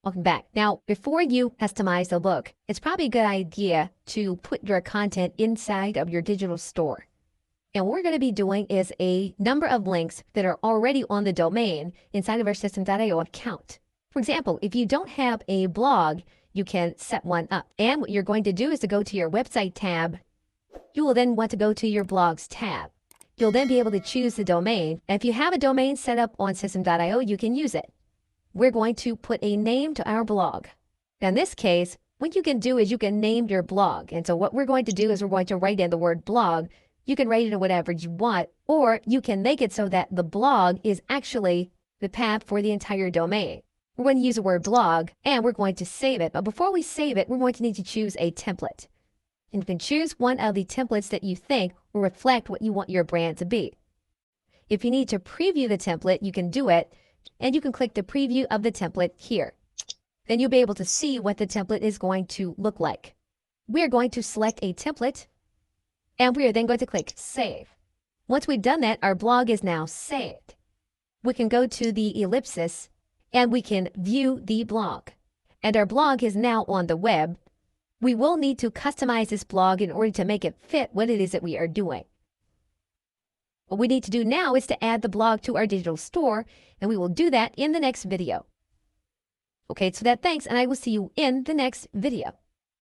Welcome back. Now, before you customize the look, it's probably a good idea to put your content inside of your digital store. And what we're going to be doing is a number of links that are already on the domain inside of our Systeme.io account. For example, if you don't have a blog, you can set one up. And what you're going to do is to go to your website tab. You will then want to go to your blogs tab. You'll then be able to choose the domain. And if you have a domain set up on Systeme.io, you can use it. We're going to put a name to our blog. Now, in this case, what you can do is you can name your blog. And so what we're going to do is we're going to write in the word blog. You can write it in whatever you want, or you can make it so that the blog is actually the path for the entire domain. We're going to use the word blog, and we're going to save it. But before we save it, we're going to need to choose a template. And you can choose one of the templates that you think will reflect what you want your brand to be. If you need to preview the template, you can do it, and you can click the preview of the template here. Then you'll be able to see what the template is going to look like. We're going to select a template, and we are then going to click Save. Once we've done that, our blog is now saved. We can go to the ellipsis, and we can view the blog. And our blog is now on the web. We will need to customize this blog in order to make it fit what it is that we are doing. What we need to do now is to add the blog to our digital store, and we will do that in the next video. Okay, so thanks, and I will see you in the next video.